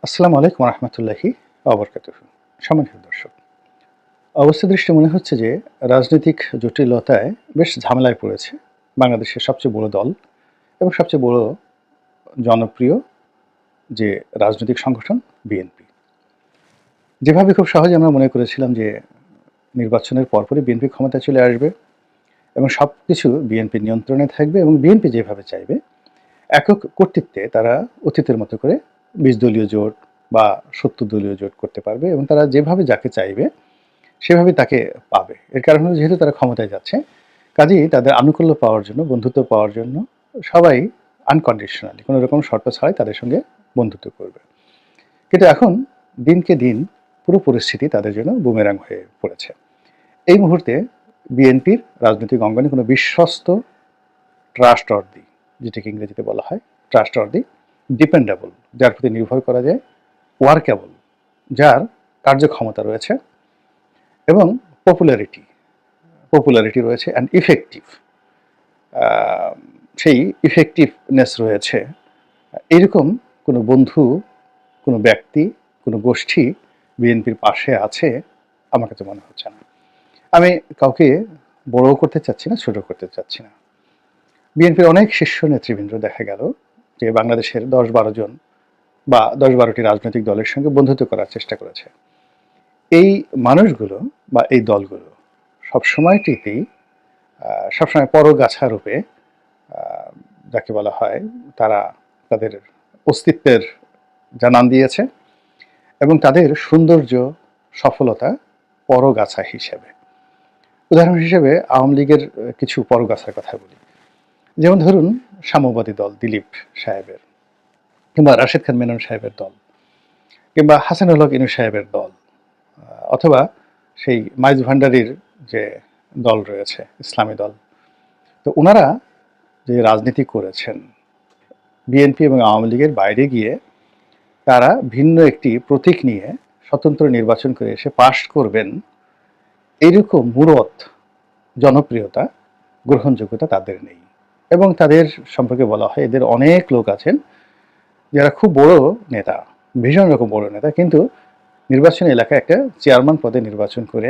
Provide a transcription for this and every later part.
আসসালামু আলাইকুম রহমতুল্লাহি ওবরকাতুহু। সম্মানিত দর্শক, অবস্থা দৃষ্টে মনে হচ্ছে যে রাজনৈতিক জটিলতায় বেশ ঝামেলায় পড়েছে বাংলাদেশের সবচেয়ে বড় দল এবং সবচেয়ে বড় জনপ্রিয় যে রাজনৈতিক সংগঠন বিএনপি। যেভাবে খুব সহজে আমরা মনে করেছিলাম যে নির্বাচনের পরপরই বিএনপি ক্ষমতায় চলে আসবে এবং সব কিছু বিএনপির নিয়ন্ত্রণে থাকবে এবং বিএনপি যেভাবে চাইবে একক কর্তৃত্বে তারা অতীতের মতো করে ২০ দলীয় জোট বা ৭০ দলীয় জোট করতে পারবে এবং তারা যেভাবে যাকে চাইবে সেভাবে তাকে পাবে। এর কারণ হলো যেহেতু তারা ক্ষমতায় যাচ্ছে, কাজেই তাদের আনুকূল্য পাওয়ার জন্য, বন্ধুত্ব পাওয়ার জন্য সবাই আনকন্ডিশনালি কোনো রকম শর্ত ছাড়াই তাদের সঙ্গে বন্ধুত্ব করবে। কিন্তু এখন দিনকে দিন পুরো পরিস্থিতি তাদের জন্য বুমেরাং হয়ে পড়েছে। এই মুহূর্তে বিএনপির রাজনৈতিক অঙ্গনে কোনো বিশ্বস্ত ট্রাস্টওয়ার্দি, যেটাকে ইংরেজিতে বলা হয় ট্রাস্টওয়ার্দি, ডিপেন্ডেবল, যার প্রতি নির্ভর করা যায়, ওয়ার্কেবল, যার কার্যক্ষমতা রয়েছে এবং পপুলারিটি পপুলারিটি রয়েছে অ্যান্ড ইফেক্টিভ, সেই ইফেক্টিভনেস রয়েছে, এরকম কোনো বন্ধু, কোনো ব্যক্তি, কোনো গোষ্ঠী বিএনপির পাশে আছে আমার কাছে মনে হচ্ছে না। আমি কাউকে বড় করতে চাচ্ছি না, ছোট করতে চাচ্ছি না। বিএনপির অনেক শীর্ষ নেতৃবৃন্দ দেখা গেল যে বাংলাদেশের ১০-১২ জন বা ১০-১২টি রাজনৈতিক দলের সঙ্গে বন্ধুত্ব করার চেষ্টা করেছে। এই মানুষগুলো বা এই দলগুলো সবসময়টিতেই সবসময় পরগাছা রূপে, যাকে বলা হয়, তারা তাদের অস্তিত্বের জানান দিয়েছে এবং তাদের সৌন্দর্য, সফলতা পরগাছা হিসেবে। উদাহরণ হিসেবে আওয়ামী লীগের কিছু পরগাছার কথা বলি। যেমন ধরুন সাম্যবাদী দল দিলীপ সাহেবের, কিংবা রাশেদ খান মেনন সাহেবের দল, কিংবা হাসানুল হক ইনু সাহেবের দল, অথবা সেই মাইজ ভান্ডারির যে দল রয়েছে, ইসলামী দল। তো ওনারা যে রাজনীতি করেছেন বিএনপি এবং আওয়ামী লীগের বাইরে গিয়ে, তারা ভিন্ন একটি প্রতীক নিয়ে স্বতন্ত্র নির্বাচন করে এসে পাশ করবেন, এইরকম মূরত জনপ্রিয়তা, গ্রহণযোগ্যতা তাদের নেই। এবং তাদের সম্পর্কে বলা হয় এদের অনেক লোক আছেন যারা খুব বড় নেতা, ভীষণ রকম বড় নেতা, কিন্তু নির্বাচনী এলাকায় একটা চেয়ারম্যান পদে নির্বাচন করে,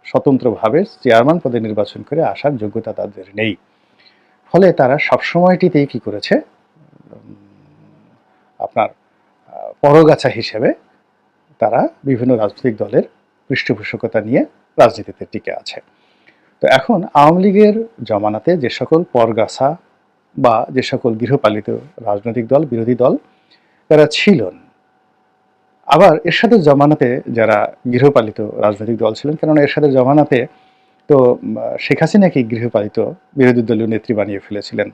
স্বতন্ত্রভাবে চেয়ারম্যান পদে নির্বাচন করে আসার যোগ্যতা তাদের নেই। ফলে তারা সবসময়টিতেই কি করেছে, আপনার পরগাছা হিসেবে তারা বিভিন্ন রাজনৈতিক দলের পৃষ্ঠপোষকতা নিয়ে রাজনীতিতে টিকে আছে। তো এখন আওয়ামী লীগের জমানাতে যে সকল পরগাছা বা যে সকল গৃহপালিত রাজনৈতিক দল, বিরোধী দল তারা ছিলেন, আবার এরশাদের জমানাতে যারা গৃহপালিত রাজনৈতিক দল ছিলেন, কেননা এরশাদের জমানাতে তো শেখ হাসিনাকে গৃহপালিত বিরোধী দলীয় নেত্রী বানিয়ে ফেলেছিলেন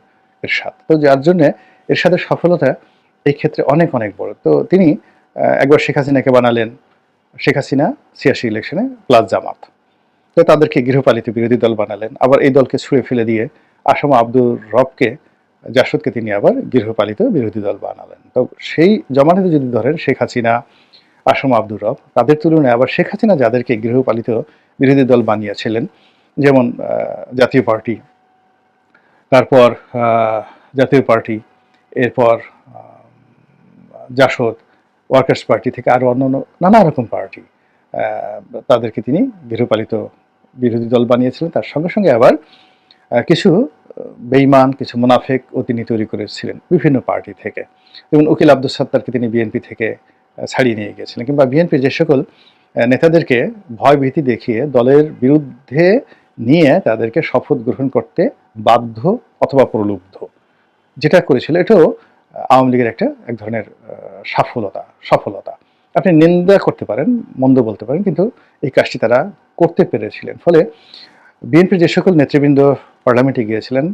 এরশাদ। তো যার জন্য এরশাদের সফলতা এই ক্ষেত্রে অনেক অনেক বড়। তো তিনি একবার শেখ হাসিনাকে বানালেন, শেখ হাসিনা ৮৬ ইলেকশনে প্লাস জামাত, তো তাদেরকে গৃহপালিত বিরোধী দল বানালেন। আবার এই দলকে ছুঁড়ে ফেলে দিয়ে আসম আব্দুর রবকে, জাসদকে তিনি আবার গৃহপালিত বিরোধী দল বানালেন। তো সেই জমানাতে যদি ধরেন শেখ হাসিনা, আসম আব্দুর রব, তাদের তুলনায় আবার শেখ হাসিনা যাদেরকে গৃহপালিত বিরোধী দল বানিয়েছিলেন, যেমন জাতীয় পার্টি, তারপর জাতীয় পার্টি, এরপর জাসদ, ওয়ার্কার্স পার্টি থেকে আরও অন্যান্য নানা রকম পার্টি, তাদেরকে তিনি গৃহপালিত বিরোধী দল বানিয়েছিলেন। তার সঙ্গে সঙ্গে আবার কিছু বেঈমান, কিছু মুনাফেকও তিনি তৈরি করেছিলেন বিভিন্ন পার্টি থেকে। যেমন উকিল আব্দুল সাত্তারকে তিনি বিএনপি থেকে ছাড়িয়ে নিয়ে গিয়েছিলেন, কিংবা বিএনপির যে সকল নেতাদেরকে ভয় ভীতি দেখিয়ে দলের বিরুদ্ধে নিয়ে তাদেরকে শপথ গ্রহণ করতে বাধ্য অথবা প্রলুব্ধ, যেটা করেছিল, এটাও আওয়ামী লীগের এক ধরনের সফলতা। আপনি নিন্দা করতে পারেন, মন্দ বলতে পারেন, কিন্তু এই কাজটি তারা করতে পেরেছিলেন। ফলে বিএনপির যে সকল নেতৃবৃন্দ পার্লামেন্টে গিয়েছিলেন,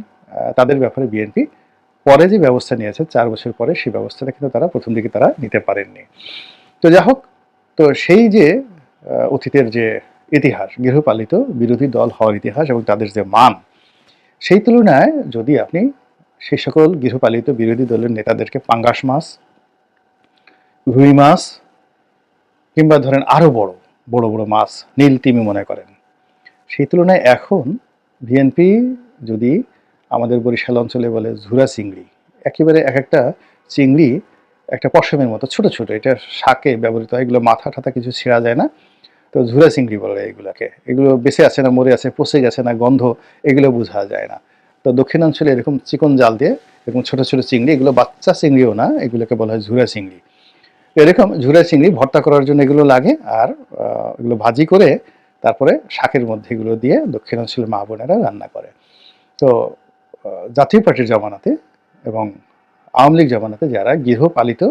তাদের ব্যাপারে বিএনপি পরে যে ব্যবস্থা নিয়েছে ৪ বছর পরে, সেই ব্যবস্থাটা কিন্তু তারা প্রথম দিকে তারা নিতে পারেননি। তো যা হোক, তো সেই যে অতীতের যে ইতিহাস, গৃহপালিত বিরোধী দল হওয়ার ইতিহাস এবং তাদের যে মান, সেই তুলনায় যদি আপনি সেই সকল গৃহপালিত বিরোধী দলের নেতাদেরকে পাঙ্গাস মাছ, রুই মাছ, কিংবা ধরেন আরও বড় বড় বড় মাছ, নীল তিমি মনে করেন, সেই তুলনায় এখন বিএনপি যদি আমাদের বরিশাল অঞ্চলে বলে ঝুরা চিংড়ি, একেবারে এক একটা চিংড়ি একটা পশমের মতো ছোট ছোট, এটা শাকে ব্যবহৃত হয়, এগুলো মাথা ঠাথা কিছু ছেঁড়া যায় না। তো ঝুরা চিংড়ি বলে এগুলাকে। এগুলো বেঁচে আছে না মরে আছে, পচে গেছে না গন্ধ, এগুলো বোঝা যায় না। তো দক্ষিণাঞ্চলে এরকম চিকন জাল দিয়ে এরকম ছোট ছোট চিংড়ি, এগুলো বাচ্চা চিংড়িও না, এগুলোকে বলা হয় ঝুরা চিংড়ি। এরকম ঝুরা চিংড়ি ভর্তা করার জন্য এগুলো লাগে, আর এগুলো ভাজি করে তারপরে শাকের মধ্যে এগুলো দিয়ে দক্ষিণাঞ্চলের মা বোনেরা রান্না করে। তো জাতীয় পার্টির জমানাতে এবং আওয়ামী লীগ জমানাতে যারা গৃহপালিত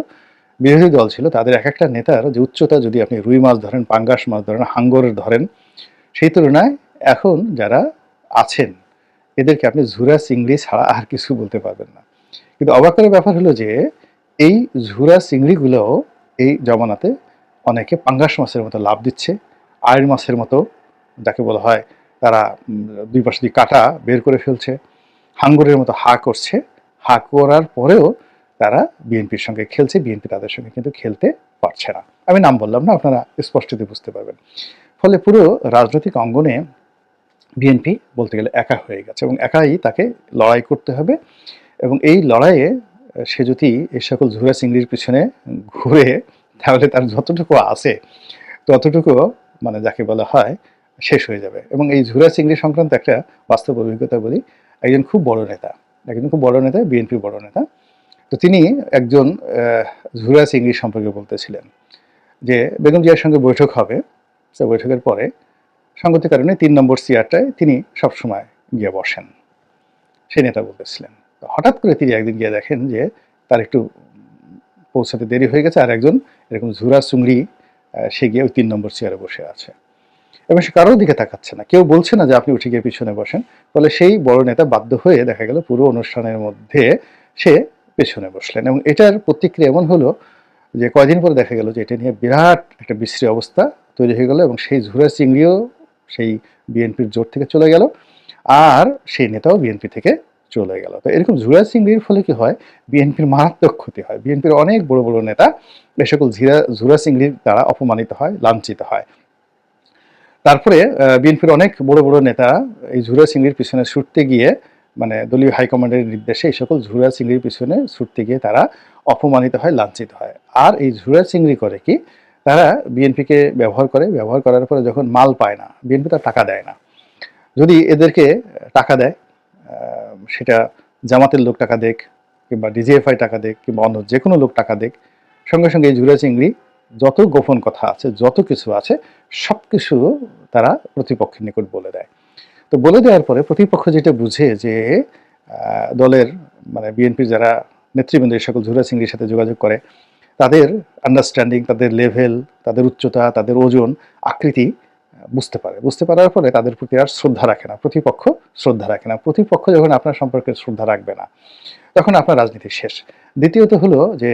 বিরোধী দল ছিল, তাদের এক একটা নেতার যে উচ্চতা, যদি আপনি রুই মাছ ধরেন, পাঙ্গাস মাছ ধরেন, হাঙ্গর ধরেন, সেই তুলনায় এখন যারা আছেন এদেরকে আপনি ঝুরা চিংড়ি ছাড়া আর কিছু বলতে পারবেন না। কিন্তু অবাক করার ব্যাপার হলো যে এই ঝুরা চিংড়িগুলোও এই জমানাতে অনেকে পাঙ্গাস মাছের মতো লাভ দিচ্ছে, আয়ের মাছের মতো, যাকে বলা হয় তারা দুই পাশে দিয়ে কাটা বের করে ফেলছে, হাঙ্গরের মতো হা করছে, হা করার পরেও তারা বিএনপির সঙ্গে খেলছে, বিএনপি তাদের সঙ্গে কিন্তু খেলতে পারছে না। আমি নাম বললাম না, আপনারা স্পষ্টতই বুঝতে পারবেন। ফলে পুরো রাজনৈতিক অঙ্গনে বিএনপি বলতে গেলে একা হয়ে গেছে, এবং একাই তাকে লড়াই করতে হবে। এবং এই লড়াইয়ে সে যদি এই সকল ঝুরা চিংড়ির পিছনে ঘুরে, তাহলে তার যতটুকু আছে ততটুকু মানে যাকে বলা হয় শেষ হয়ে যাবে। এবং এই ঝুরা চিংড়ি সংক্রান্ত একটা বাস্তব অভিজ্ঞতা বলি। একজন খুব বড় নেতা, বিএনপির বড় নেতা, তো তিনি একজন ঝুরা চিংড়ি সম্পর্কে বলতেছিলেন যে বেগম জিয়ার সঙ্গে বৈঠক হবে, সে বৈঠকের পরে সঙ্গতির কারণে ৩ নম্বর চেয়ারটায় তিনি সবসময় গিয়ে বসেন, সেই নেতা বলতেছিলেন। হঠাৎ করে তিনি একদিন গিয়ে দেখেন যে তার একটু পৌঁছাতে দেরি হয়ে গেছে, আর একজন এরকম ঝুরা চিংড়ি সে গিয়ে ওই ৩ নম্বর চেয়ারে বসে আছে, এবং সে কারোর দিকে তাকাচ্ছে না, কেউ বলছে না যে আপনি উঠে গিয়ে পিছনে বসেন। ফলে সেই বড় নেতা বাধ্য হয়ে দেখা গেল পুরো অনুষ্ঠানের মধ্যে সে পেছনে বসলেন, এবং এটার প্রতিক্রিয়া এমন হলো যে কয়দিন পরে দেখা গেল যে এটা নিয়ে বিরাট একটা বিশ্রী অবস্থা তৈরি হয়ে গেল, এবং সেই ঝুরা চিংড়িও সেই বিএনপির জোট থেকে চলে গেল, আর সেই নেতাও বিএনপি থেকে চলে গেল। তো এরকম ঝুরা চিংড়ির ফলে কি হয়, বিএনপির মারাত্মক ক্ষতি হয়। বিএনপির অনেক বড় বড় নেতা এ সকল ঝুরা চিংড়ির দ্বারা অপমানিত হয়, লাঞ্ছিত হয়। তারপরে বিএনপির অনেক বড় বড় নেতা এই ঝুরা চিংড়ির পিছনে ছুটতে গিয়ে, মানে দলীয় হাইকমান্ডের নির্দেশে এই সকল ঝুরা চিংড়ির পিছনে ছুটতে গিয়ে তারা অপমানিত হয়, লাঞ্ছিত হয়। আর এই ঝুরা চিংড়ি করে কি, তারা বিএনপিকে ব্যবহার করে, ব্যবহার করার পরে যখন মাল পায় না, বিএনপি তার টাকা দেয় না। যদি এদেরকে টাকা দেয়, সেটা জামাতের লোক টাকা দেখ, কিংবা ডিজিএফআই টাকা দেখ, কিংবা অন্য যে কোনো লোক টাকা দেখ, সঙ্গে সঙ্গে এই ঝুরা চিংড়ি যত গোপন কথা আছে, যত কিছু আছে, সব কিছু তারা প্রতিপক্ষের নিকট বলে দেয়। তো বলে দেওয়ার পরে প্রতিপক্ষ যেটা বুঝে যে দলের মানে বিএনপির যারা নেতৃবৃন্দ এই সকল ঝুরা চিংড়ির সাথে যোগাযোগ করে, তাদের আন্ডারস্ট্যান্ডিং, তাদের লেভেল, তাদের উচ্চতা, তাদের ওজন, আকৃতি বুঝতে পারে। বুঝতে পারার পরে তাদের প্রতি আর শ্রদ্ধা রাখে না, প্রতিপক্ষ শ্রদ্ধা রাখে না। প্রতিপক্ষ যখন আপনার সম্পর্কে শ্রদ্ধা রাখবে না, তখন আপনার রাজনীতি শেষ। দ্বিতীয়ত হলো যে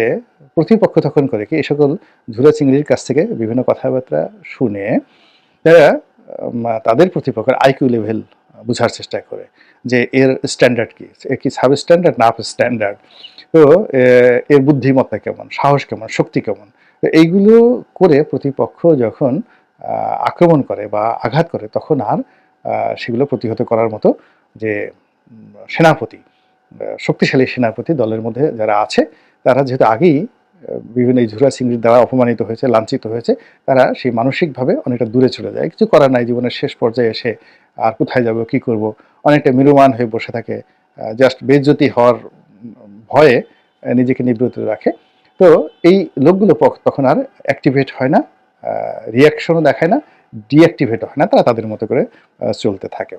প্রতিপক্ষ তখন করে কি, এই সকল ঝুরা চিংড়ির কাছ থেকে বিভিন্ন কথাবার্তা শুনে তারা তাদের প্রতিপক্ষের আইকিউ লেভেল বোঝার চেষ্টা করে, যে এর স্ট্যান্ডার্ড কি, এর কি সাব স্ট্যান্ডার্ড না আপ স্ট্যান্ডার্ড, তো এর বুদ্ধিমত্তা কেমন, সাহস কেমন, শক্তি কেমন। তো এইগুলো করে প্রতিপক্ষ যখন আক্রমণ করে বা আঘাত করে, তখন আর সেগুলো প্রতিহত করার মতো যে সেনাপতি, শক্তিশালী সেনাপতি দলের মধ্যে যারা আছে, তারা যেহেতু আগেই বিভিন্ন এই ঝুরা চিংড়ির দ্বারা অপমানিত হয়েছে, লাঞ্ছিত হয়েছে, তারা সেই মানসিকভাবে অনেকটা দূরে চলে যায়। কিছু করার নাই, জীবনের শেষ পর্যায়ে এসে আর কোথায় যাব, কি করব, অনেকটা মেরুমান হয়ে বসে থাকে, জাস্ট বেইজ্জতি হওয়ার ভয়ে নিজেকে নিবৃত্ত রাখে। তো এই লোকগুলো তখন আর অ্যাক্টিভেট হয় না, রিয়াকশনও দেখায় না, ডিঅ্যাক্টিভেট হয় না, তারা তাদের মতো করে চলতে থাকে।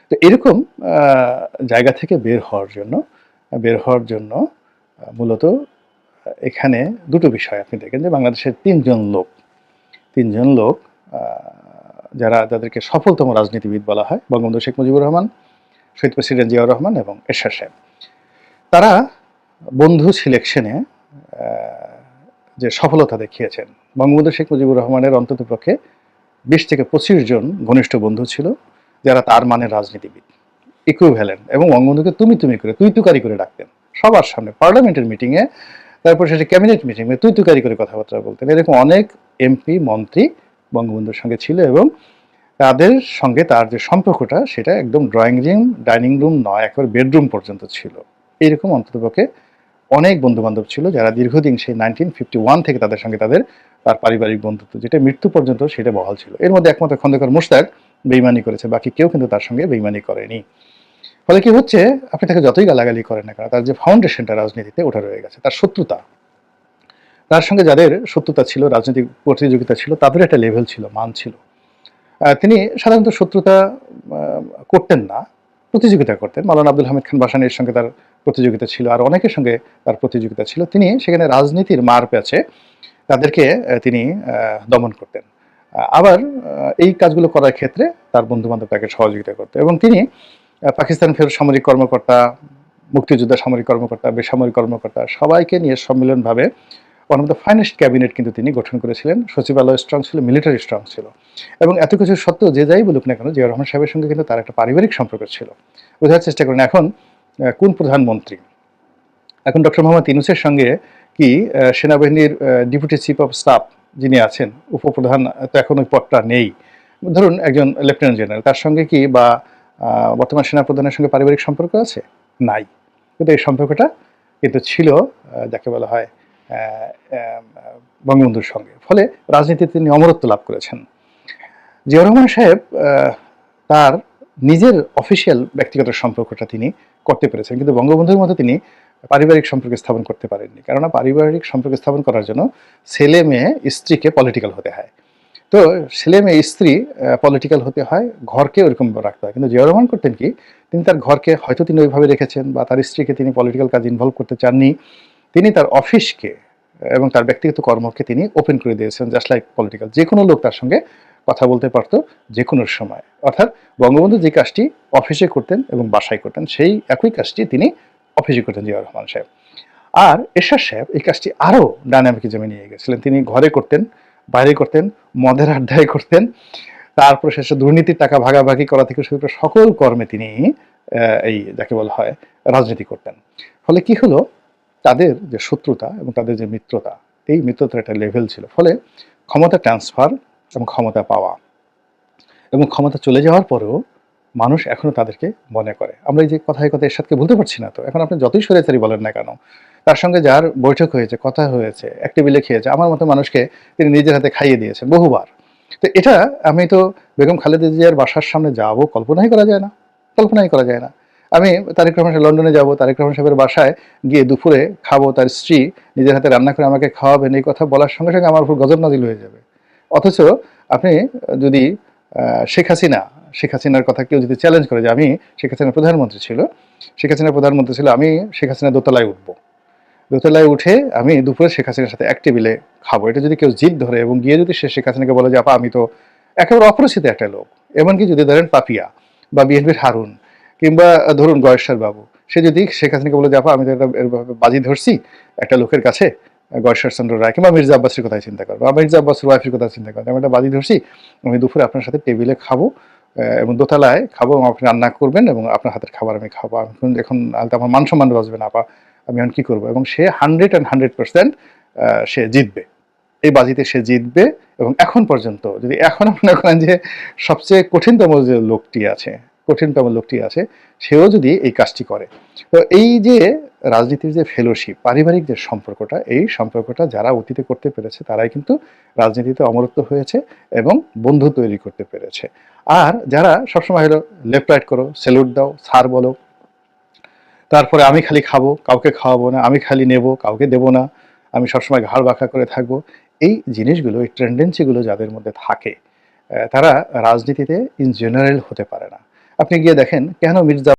তো এরকম জায়গা থেকে বের হওয়ার জন্য মূলত এখানে দুটো বিষয় আপনি দেখেন, যে বাংলাদেশের তিনজন লোক যাদেরকে সফলতম রাজনীতিবিদ বলা হয়, বঙ্গবন্ধু শেখ মুজিবুর রহমান, শহীদ প্রেসিডেন্ট জিয়াউর রহমান এবং এরশাদ সাহেব। তারা বন্ধু সিলেকশনে যে সফলতা দেখিয়েছেন, বঙ্গবন্ধু শেখ মুজিবুর রহমানের অন্ততপক্ষে 20 থেকে 25 জন ঘনিষ্ঠ বন্ধু ছিল, যারা তার মানের রাজনীতিবিদ, ইকুইভ্যালেন্ট, এবং বঙ্গবন্ধুকে তুমি করে, তুই তুকারি করে ডাকতেন সবার সামনে, পার্লামেন্টের মিটিংয়ে, তারপর সেটা ক্যাবিনেট মিটিংয়ে তুই তুকারি করে কথাবার্তা বলতেন। এরকম অনেক এমপি, মন্ত্রী বঙ্গবন্ধুর সঙ্গে ছিল, এবং তাদের সঙ্গে তার যে সম্পর্কটা, সেটা একদম ড্রয়িং রুম, ডাইনিং রুম নয়, একবার বেডরুম পর্যন্ত ছিল। এইরকম অন্ততপক্ষে অনেক বন্ধু-বান্ধব ছিল যারা দীর্ঘদিন সেই 1951 থেকে তাদের সঙ্গে তার পারিবারিক বন্ধুত্ব যেটা মৃত্যু পর্যন্ত সেটা বহাল ছিল। এর মধ্যে একমাত্র খন্দকার মোশতাক বেইমানি করেছে, বাকি কেউ কিন্তু তার সঙ্গে বেইমানি করেনি। ফলে কি হচ্ছে, আপনি তাকে যতই গালাগালি করেন না কেন, তার যে ফাউন্ডেশনটা রাজনীতিতে ওটা রয়ে গেছে। তার শত্রুতা, তার সঙ্গে যাদের শত্রুতা ছিল, রাজনৈতিক প্রতিযোগিতা ছিল, তাদের একটা লেভেল ছিল, মান ছিল। তিনি সাধারণত শত্রুতা করতেন না, প্রতিযোগিতা করতেন। মাওলানা আব্দুল হামিদ খান ভাসানীর সঙ্গে তার প্রতিযোগিতা ছিল, আর অনেকের সঙ্গে তার প্রতিযোগিতা ছিল। তিনি সেখানে রাজনীতির মার প্যাচে তাদেরকে তিনি দমন করতেন। আবার এই কাজগুলো করার ক্ষেত্রে তার বন্ধু-বান্ধব তাকে সহযোগিতা করত এবং তিনি পাকিস্তান ফেরত সামরিক কর্মকর্তা, মুক্তিযোদ্ধা সামরিক কর্মকর্তা, বেসামরিক কর্মকর্তা সবাইকে নিয়ে সম্মিলনভাবে one of the finest cabinet কিন্তু তিনি গঠন করেছিলেন। সচিবালয় স্ট্রং ছিল, মিলিটারি স্ট্রং ছিল এবং এত কিছু সত্ত্বেও যে যাই বলুক না কেন, জিয়াউর রহমান সাহেবের সঙ্গে কিন্তু তার একটা পারিবারিক সম্পর্ক ছিল। বোঝার চেষ্টা করেন এখন কোন প্রধানমন্ত্রী, এখন ডক্টর মোহাম্মদ ইউনূসের সঙ্গে কি সেনাবাহিনীর ডেপুটি চিফ অফ স্টাফ যিনি আছেন, উপপ্রধান তো এখন ওই পদটা নেই, ধরুন একজন লেফটেন্যান্ট জেনারেল, তার সঙ্গে কি বা বর্তমান সেনাপ্রধানের সঙ্গে পারিবারিক সম্পর্ক আছে? নাই। কিন্তু এই সম্পর্কটা কিন্তু ছিল যাকে বলা হয় বঙ্গবন্ধুর সঙ্গে। ফলে রাজনীতিতে তিনি অমরত্ব লাভ করেছেন। জিয়াউর রহমান সাহেব তার নিজের অফিসিয়াল ব্যক্তিগত সম্পর্কটা তিনি করতে পেরেছেন, কিন্তু বঙ্গবন্ধুর মতো তিনি পারিবারিক সম্পর্ক স্থাপন করতে পারেননি। কেননা পারিবারিক সম্পর্ক স্থাপন করার জন্য ছেলে মেয়ে স্ত্রীকে পলিটিক্যাল হতে হয়। তো ছেলে মেয়ে স্ত্রী পলিটিক্যাল হতে হয়, ঘরকে ওরকম রাখতে হয়। কিন্তু জিয়াউর রহমান করতেন কি, তিনি তার ঘরকে হয়তো তিনি ওইভাবে রেখেছেন বা তার স্ত্রীকে তিনি পলিটিক্যাল কাজ ইনভলভ করতে চাননি। তিনি তার অফিসকে এবং তার ব্যক্তিগত কর্মকে তিনি ওপেন করে দিয়েছেন, জাস্ট লাইক পলিটিক্যাল। যে কোনো লোক তার সঙ্গে কথা বলতে পারতো যে কোনো সময়। অর্থাৎ বঙ্গবন্ধু যে কাজটি অফিসে করতেন এবং বাসায় করতেন, সেই একই কাজটি তিনি অফিসে করতেন জিয়াউর রহমান সাহেব। আর এরশাদ সাহেব এই কাজটি আরও ডায়নামিকিজমে নিয়ে গেছিলেন। তিনি ঘরে করতেন, বাইরে করতেন, মদের আড্ডায় করতেন, তারপর শেষে দুর্নীতির টাকা ভাগাভাগি করা থেকে শুরু করে সকল কর্মে তিনি এই যাকে বলা হয় রাজনীতি করতেন। ফলে কি হলো, তাদের যে শত্রুতা এবং তাদের যে মিত্রতা, এই মিত্রতার একটা লেভেল ছিল। ফলে ক্ষমতা ট্রান্সফার এবং ক্ষমতা পাওয়া এবং ক্ষমতা চলে যাওয়ার পরেও মানুষ এখনো তাদেরকে মনে করে। আমরা এই যে কথায় কথায় এরশাদকে ভুলতে পারছি না। তো এখন আপনি যতই স্বৈরাচারী বলেন না কেন, তার সঙ্গে যার বৈঠক হয়েছে, কথা হয়েছে, এক টেবিলে খেয়েছে, আমার মতো মানুষকে তিনি নিজের হাতে খাইয়ে দিয়েছেন বহুবার। তো এটা আমি তো বেগম খালেদা জিয়ার বাসার সামনে যাব কল্পনাই করা যায় না, কল্পনাই করা যায় না। আমি তারেক রহমান সাহেব লন্ডনে যাব, তারেক রহমান সাহেবের বাসায় গিয়ে দুপুরে খাবো, তার স্ত্রী নিজের হাতে রান্না করে আমাকে খাওয়াবেন, এই কথা বলার সঙ্গে সঙ্গে আমার উপর গজব নাজিল হয়ে যাবে। অথচ আপনি যদি শেখ হাসিনার কথা কেউ যদি চ্যালেঞ্জ করে যে আমি শেখ হাসিনার প্রধানমন্ত্রী ছিল, আমি শেখ হাসিনার দোতলায় উঠবো, দোতলায় উঠে আমি দুপুরে শেখ হাসিনার সাথে এক টেবিলে খাবো, এটা যদি কেউ জিদ ধরে এবং গিয়ে যদি সে শেখ হাসিনাকে বলে যে আপা আমি তো একেবারে অপরিচিত একটা লোক, এমনকি যদি ধরেন পাপিয়া বা বিএনপির হারুন কিংবা ধরুন গয়েশ্বর বাবু, সে যদি শেখ হাসিনাকে বলে যে আপা আমি তো একটা বাজি ধরছি একটা লোকের কাছে, গয়েশ্বর চন্দ্র রায় কিংবা মির্জা আব্বাসের কথাই চিন্তা করবো, বা মির্জা আব্বাসের ওয়াইফের কথা চিন্তা করবো, আমি একটা বাজি ধরছি, আমি দুপুরে আপনার সাথে টেবিলে খাবো এবং দোতলায় খাবো এবং আপনি রান্না করবেন এবং আপনার হাতের খাবার আমি খাবো, আমি এখন আমার মান সম্মান বাঁচবে না আপা, আমি এখন কী করবো? এবং সে 100% সে জিতবে, এই বাজিতে সে জিতবে। এবং এখন পর্যন্ত যদি এখন মনে করেন যে সবচেয়ে কঠিনতম লোকটি আছে সেও যদি এই কাজটি করে, তো এই যে রাজনীতির যে ফেলোশিপ, পারিবারিক যে সম্পর্কটা, এই সম্পর্কটা যারা অতীতে করতে পেরেছে তারাই কিন্তু রাজনীতিতে অমরত্ব হয়েছে এবং বন্ধু তৈরি করতে পেরেছে। আর যারা সবসময় হলো লেফট রাইট করো, স্যালুট দাও, স্যার বলো, তারপরে আমি খালি খাবো, কাউকে খাওয়াবো না, আমি খালি নেব, কাউকে দেবো না, আমি সবসময় ঘাড় বাঁকা করে থাকবো, এই জিনিসগুলো, এই টেন্ডেন্সিগুলো যাদের মধ্যে থাকে, তারা রাজনীতিতে ইন জেনারেল হতে পারে না। আপনি গিয়ে দেখেন কেন মির্জা